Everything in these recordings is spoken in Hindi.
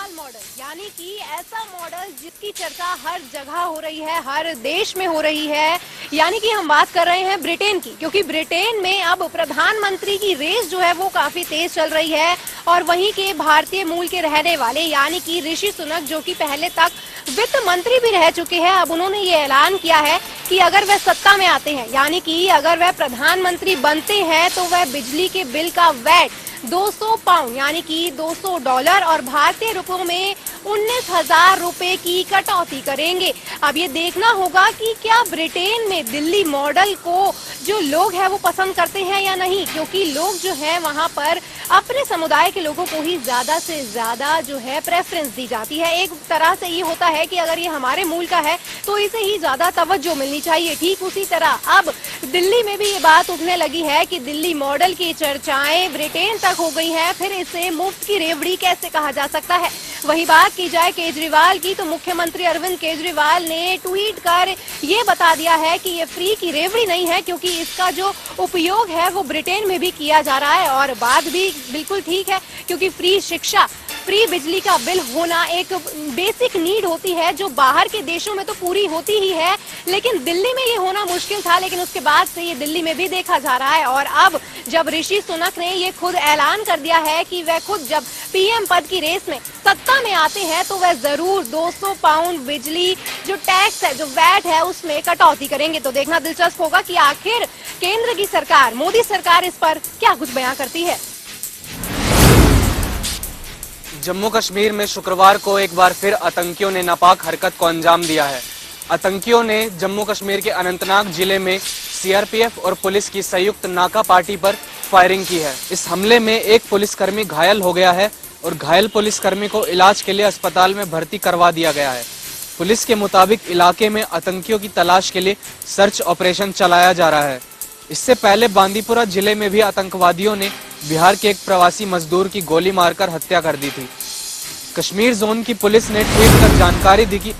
विशाल मॉडल, यानी कि ऐसा मॉडल जिसकी चर्चा हर जगह हो रही है, हर देश में हो रही है। यानी कि हम बात कर रहे हैं ब्रिटेन की, क्योंकि ब्रिटेन में अब प्रधानमंत्री की रेस जो है वो काफी तेज चल रही है। और वहीं के भारतीय मूल के रहने वाले यानी कि ऋषि सुनक, जो कि पहले तक वित्त मंत्री भी रह चुके हैं, अब उन्होंने ये ऐलान किया है कि अगर वह सत्ता में आते हैं, यानी कि अगर वह प्रधानमंत्री बनते हैं, तो वह बिजली के बिल का वैट 200 पाउंड यानी कि $200 और भारतीय रुपयों में 19,000 रुपए की कटौती करेंगे। अब ये देखना होगा कि क्या ब्रिटेन में दिल्ली मॉडल को जो लोग हैं वो पसंद करते हैं या नहीं, क्योंकि लोग जो है वहां पर अपने समुदाय के लोगों को ही ज्यादा से ज्यादा जो है प्रेफरेंस दी जाती है। एक तरह से ये होता है कि अगर ये हमारे मूल का है तो इसे ही ज्यादा तवज्जो मिलनी चाहिए। ठीक उसी तरह अब दिल्ली में भी ये बात उठने लगी है कि दिल्ली मॉडल की चर्चाएं ब्रिटेन तक हो गई है, फिर इसे मुफ्त की रेवड़ी कैसे कहा जा सकता है। वही बात की जाए केजरीवाल की, तो मुख्यमंत्री अरविंद केजरीवाल ने ट्वीट कर ये बता दिया है कि ये फ्री की रेवड़ी नहीं है, क्योंकि इसका जो उपयोग है वो ब्रिटेन में भी किया जा रहा है। और बात भी बिल्कुल ठीक है, क्योंकि फ्री शिक्षा, फ्री बिजली का बिल होना एक बेसिक नीड होती है, जो बाहर के देशों में तो पूरी होती ही है, लेकिन दिल्ली में ये होना मुश्किल था। लेकिन उसके बाद से ये दिल्ली में भी देखा जा रहा है। और अब जब ऋषि सुनक ने ये खुद ऐलान कर दिया है कि वह खुद जब पीएम पद की रेस में सत्ता में आते हैं, तो वह जरूर 200 पाउंड बिजली जो टैक्स है, जो वैट है, उसमें कटौती करेंगे। तो देखना दिलचस्प होगा कि आखिर केंद्र की सरकार, मोदी सरकार, इस पर क्या कुछ बयां करती है। जम्मू कश्मीर में शुक्रवार को एक बार फिर आतंकियों ने नापाक हरकत को अंजाम दिया है। आतंकियों ने जम्मू कश्मीर के अनंतनाग जिले में सीआरपीएफ और पुलिस की संयुक्त नाका पार्टी पर फायरिंग की है। इस हमले में एक पुलिसकर्मी घायल हो गया है और घायल पुलिसकर्मी को इलाज के लिए अस्पताल में भर्ती करवा दिया गया है। पुलिस के मुताबिक इलाके में आतंकियों की तलाश के लिए सर्च ऑपरेशन चलाया जा रहा है। इससे पहले बांदीपुरा जिले में भी आतंकवादियों ने बिहार के एक प्रवासी मजदूर की गोली मारकर हत्या कर दी थी। कश्मीर जोन की पुलिस ने ट्वीट कर जानकारी दी कि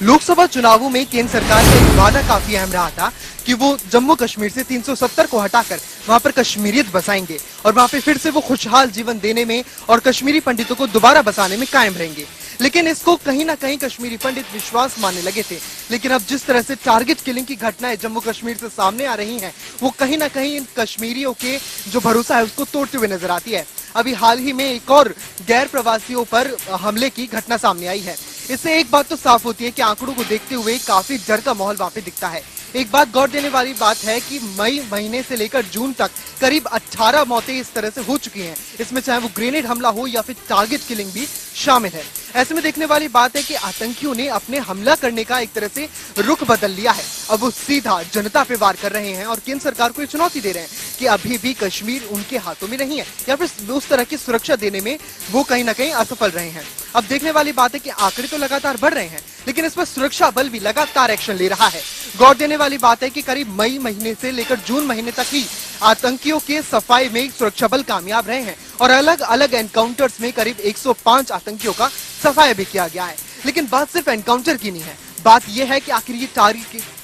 लोकसभा चुनावों में केंद्र सरकार का एक वादा काफी अहम रहा था कि वो जम्मू कश्मीर से 370 को हटाकर वहां पर कश्मीरियत बसाएंगे और वहां पे फिर से वो खुशहाल जीवन देने में और कश्मीरी पंडितों को दोबारा बसाने में कायम रहेंगे। लेकिन इसको कहीं ना कहीं कश्मीरी पंडित विश्वास मानने लगे थे। लेकिन अब जिस तरह से टारगेट किलिंग की घटनाएं जम्मू कश्मीर से सामने आ रही हैं, वो कहीं ना कहीं इन कश्मीरियों के जो भरोसा है उसको तोड़ते हुए नजर आती है। अभी हाल ही में एक और गैर प्रवासियों पर हमले की घटना सामने आई है। इससे एक बात तो साफ होती है कि आंकड़ों को देखते हुए काफी डर का माहौल वहां पे दिखता है। एक बात गौर देने वाली बात है कि मई महीने से लेकर जून तक करीब 18 मौतें इस तरह से हो चुकी हैं। इसमें चाहे वो ग्रेनेड हमला हो या फिर टारगेट किलिंग भी शामिल है। ऐसे में देखने वाली बात है कि आतंकियों ने अपने हमला करने का एक तरह से रुख बदल लिया है। अब वो सीधा जनता पे वार कर रहे हैं और केंद्र सरकार को ये चुनौती दे रहे हैं कि अभी भी कश्मीर उनके हाथों में नहीं है, या फिर उस तरह की सुरक्षा देने में वो कहीं ना कहीं असफल रहे हैं। अब देखने वाली बात है कि आंकड़े तो लगातार बढ़ रहे हैं, लेकिन इस पर सुरक्षा बल भी लगातार एक्शन ले रहा है। गौर देने वाली बात है कि करीब मई महीने से लेकर जून महीने तक ही आतंकियों के सफाई में सुरक्षा बल कामयाब रहे हैं और अलग अलग एनकाउंटर्स में करीब 105 आतंकियों का सफाया भी किया गया है। लेकिन बात सिर्फ एनकाउंटर की नहीं है, बात यह है कि आखिर ये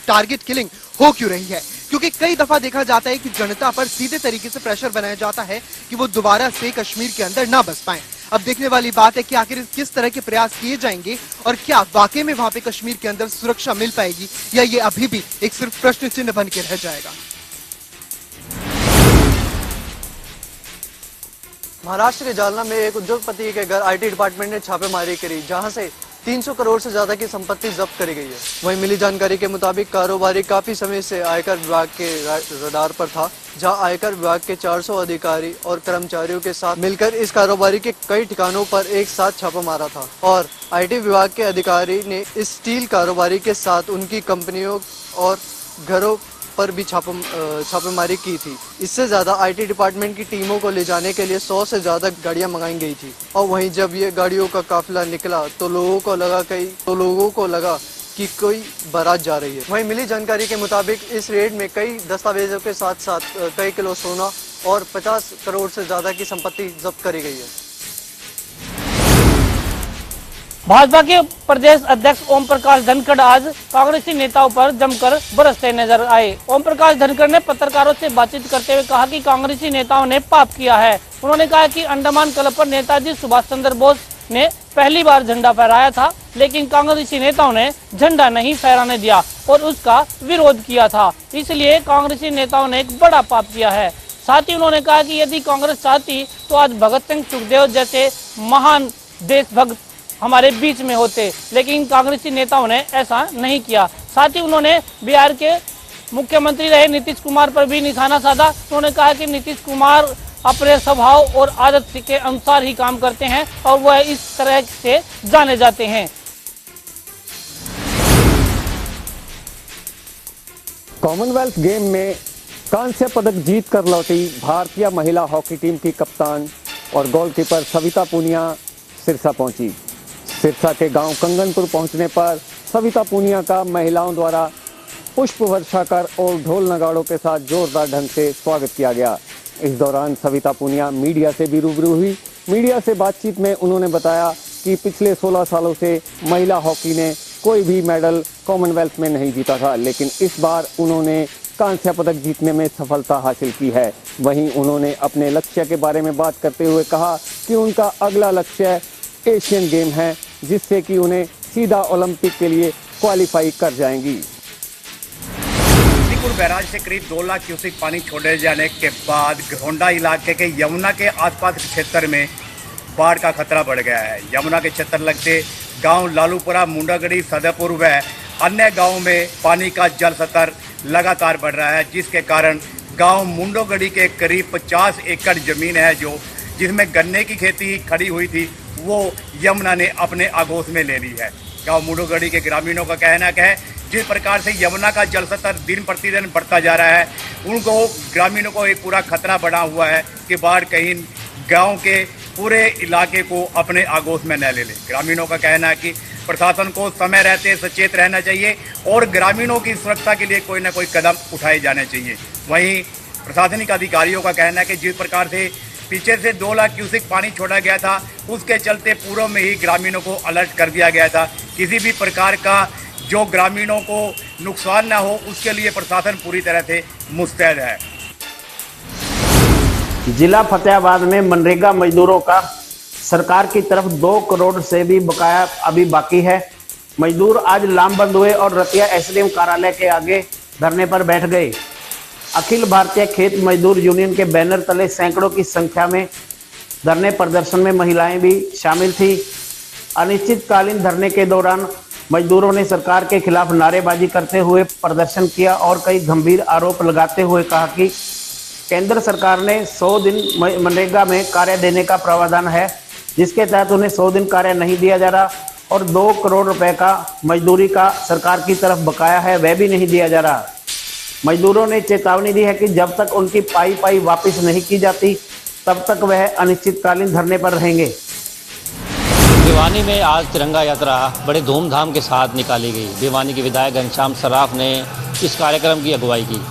टारगेट किलिंग हो क्यों रही है। क्योंकि कई दफा देखा जाता है कि जनता पर सीधे तरीके से प्रेशर बनाया जाता है कि वो दोबारा से कश्मीर के अंदर ना बस पाएं। अब देखने वाली बात है कि आखिर किस तरह के प्रयास किए जाएंगे और क्या वाकई में वहां पे कश्मीर के अंदर सुरक्षा मिल पाएगी, या ये अभी भी एक सिर्फ प्रश्न चिन्ह बन के रह जाएगा। महाराष्ट्र के जालना में एक उद्योगपति के घर आईटी डिपार्टमेंट ने छापेमारी करी, जहां से 300 करोड़ से ज्यादा की संपत्ति जब्त करी गई है। वहीं मिली जानकारी के मुताबिक कारोबारी काफी समय से आयकर विभाग के रडार पर था, जहां आयकर विभाग के 400 अधिकारी और कर्मचारियों के साथ मिलकर इस कारोबारी के कई ठिकानों पर एक साथ छापा मारा था। और आईटी विभाग के अधिकारी ने इस स्टील कारोबारी के साथ उनकी कंपनियों और घरों पर भी छापेमारी की थी। इससे ज्यादा आईटी डिपार्टमेंट की टीमों को ले जाने के लिए 100 से ज्यादा गाड़ियां मंगाई गई थी। और वहीं जब ये गाड़ियों का काफिला निकला तो लोगों को लगा कि कोई बारात जा रही है। वहीं मिली जानकारी के मुताबिक इस रेड में कई दस्तावेजों के साथ साथ कई किलो सोना और 50 करोड़ से ज्यादा की संपत्ति जब्त करी गई है। भाजपा के प्रदेश अध्यक्ष ओम प्रकाश धनखड़ आज कांग्रेसी नेताओं पर जमकर बरसते नजर आए। ओम प्रकाश धनखड़ ने पत्रकारों से बातचीत करते हुए कहा कि कांग्रेसी नेताओं ने पाप किया है। उन्होंने कहा कि अंडमान क्लब पर नेताजी सुभाष चंद्र बोस ने पहली बार झंडा फहराया था, लेकिन कांग्रेसी नेताओं ने झंडा नहीं फहराने दिया और उसका विरोध किया था। इसलिए कांग्रेसी नेताओं ने एक बड़ा पाप किया है। साथ ही उन्होंने कहा कि यदि कांग्रेस चाहती तो आज भगत सिंह सुखदेव जैसे महान देशभक्त हमारे बीच में होते, लेकिन कांग्रेसी नेताओं ने ऐसा नहीं किया। साथ ही उन्होंने बिहार के मुख्यमंत्री रहे नीतीश कुमार पर भी निशाना साधा। उन्होंने कहा कि नीतीश कुमार अपने स्वभाव और आदत के अनुसार ही काम करते हैं और वह इस तरह से जाने जाते हैं। कॉमनवेल्थ गेम में कांस्य पदक जीत कर लौटी भारतीय महिला हॉकी टीम की कप्तान और गोलकीपर सविता पूनिया सिरसा पहुंची। सिरसा के गांव कंगनपुर पहुंचने पर सविता पूनिया का महिलाओं द्वारा पुष्प वर्षा कर और ढोल नगाड़ों के साथ जोरदार ढंग से स्वागत किया गया। इस दौरान सविता पूनिया मीडिया से भी रूबरू हुई। मीडिया से बातचीत में उन्होंने बताया कि पिछले 16 सालों से महिला हॉकी ने कोई भी मेडल कॉमनवेल्थ में नहीं जीता था, लेकिन इस बार उन्होंने कांस्य पदक जीतने में सफलता हासिल की है। वहीं उन्होंने अपने लक्ष्य के बारे में बात करते हुए कहा कि उनका अगला लक्ष्य एशियन गेम है, जिससे कि उन्हें सीधा ओलंपिक के लिए क्वालिफाई कर जाएंगी। बैराज से करीब 2 लाख क्यूसेक पानी छोड़े जाने के बाद घोंडा इलाके के यमुना के आसपास क्षेत्र में बाढ़ का खतरा बढ़ गया है। यमुना के क्षेत्र लगते गांव लालूपुरा, मुंडागढ़ी, सदरपुर व अन्य गांवों में पानी का जल स्तर लगातार बढ़ रहा है, जिसके कारण गांव मुंडोगढ़ी के करीब 50 एकड़ जमीन है जिसमें गन्ने की खेती खड़ी हुई थी, वो यमुना ने अपने आगोश में ले ली है। गांव मुंडोगढ़ी के ग्रामीणों का कहना है जिस प्रकार से यमुना का जल स्तर दिन प्रतिदिन बढ़ता जा रहा है, उनको ग्रामीणों को एक पूरा खतरा बना हुआ है कि बाढ़ कहीं गांव के पूरे इलाके को अपने आगोश में न ले ले। ग्रामीणों का कहना है कि प्रशासन को समय रहते सचेत रहना चाहिए और ग्रामीणों की सुरक्षा के लिए कोई न कोई कदम उठाए जाने चाहिए। वहीं प्रशासनिक अधिकारियों का कहना है कि जिस प्रकार से पीछे से 2 लाख क्यूसेक पानी छोड़ा गया था, उसके चलते पूर्व में ही ग्रामीणों को अलर्ट कर दिया गया था। किसी भी प्रकार का जो ग्रामीणों को नुकसान ना हो, उसके लिए प्रशासन पूरी तरह से मुस्तैद है। जिला फतेहाबाद में मनरेगा मजदूरों का सरकार की तरफ 2 करोड़ से भी बकाया अभी बाकी है। मजदूर आज लामबंद हुए और रतिया एसडीएम कार्यालय के आगे धरने पर बैठ गए। अखिल भारतीय खेत मजदूर यूनियन के बैनर तले सैकड़ों की संख्या में धरने प्रदर्शन में महिलाएं भी शामिल थी। अनिश्चितकालीन धरने के दौरान मजदूरों ने सरकार के खिलाफ नारेबाजी करते हुए प्रदर्शन किया और कई गंभीर आरोप लगाते हुए कहा कि केंद्र सरकार ने 100 दिन मनरेगा में कार्य देने का प्रावधान है, जिसके तहत उन्हें 100 दिन कार्य नहीं दिया जा रहा और 2 करोड़ रुपए का मजदूरी का सरकार की तरफ बकाया है, वह भी नहीं दिया जा रहा। मजदूरों ने चेतावनी दी है कि जब तक उनकी पाई वापस नहीं की जाती, तब तक वह अनिश्चितकालीन धरने पर रहेंगे। भिवानी में आज तिरंगा यात्रा बड़े धूमधाम के साथ निकाली गई। भिवानी के विधायक घनश्याम सराफ ने इस कार्यक्रम की अगुवाई की।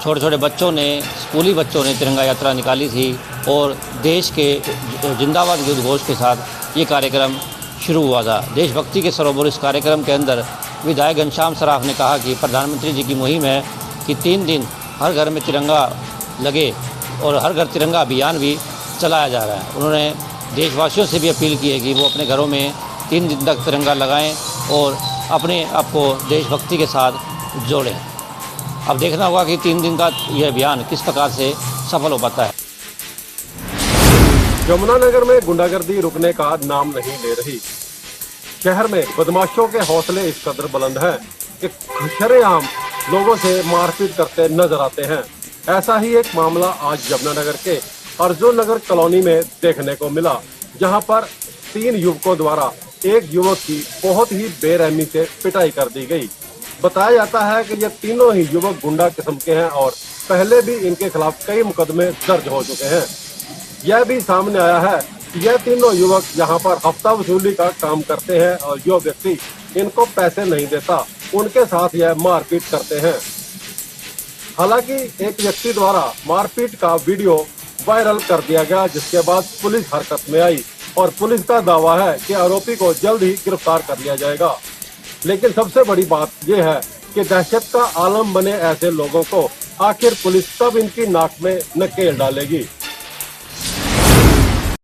छोटे छोटे बच्चों ने, स्कूली बच्चों ने तिरंगा यात्रा निकाली थी और देश के जिंदाबाद के उद्घोष के साथ ये कार्यक्रम शुरू हुआ था। देशभक्ति के सरोवर इस कार्यक्रम के अंदर विधायक घनश्याम सराफ ने कहा कि प्रधानमंत्री जी की मुहिम है कि 3 दिन हर घर में तिरंगा लगे और हर घर तिरंगा अभियान भी चलाया जा रहा है। उन्होंने देशवासियों से भी अपील की है कि वो अपने घरों में 3 दिन तक तिरंगा लगाएं और अपने आप को देशभक्ति के साथ जोड़ें। अब देखना होगा कि 3 दिन का यह अभियान किस प्रकार से सफल हो पाता है। यमुनानगर में गुंडागर्दी रुकने का नाम नहीं ले रही। शहर में बदमाशों के हौसले इस कदर बुलंद हैं कि शरेआम लोगों से मारपीट करते नजर आते हैं। ऐसा ही एक मामला आज यमुनानगर के अर्जुन नगर कॉलोनी में देखने को मिला, जहां पर 3 युवकों द्वारा एक युवक की बहुत ही बेरहमी से पिटाई कर दी गई। बताया जाता है कि ये तीनों ही युवक गुंडा किस्म के हैं और पहले भी इनके खिलाफ कई मुकदमे दर्ज हो चुके हैं। यह भी सामने आया है कि यह तीनों युवक यहाँ पर हफ्ता वसूली का काम करते हैं और जो व्यक्ति इनको पैसे नहीं देता, उनके साथ यह मारपीट करते हैं। हालांकि एक व्यक्ति द्वारा मारपीट का वीडियो वायरल कर दिया गया, जिसके बाद पुलिस हरकत में आई और पुलिस का दावा है कि आरोपी को जल्द ही गिरफ्तार कर लिया जाएगा। लेकिन सबसे बड़ी बात यह है कि दहशत का आलम बने ऐसे लोगों को आखिर पुलिस कब इनकी नाक में नकेल डालेगी।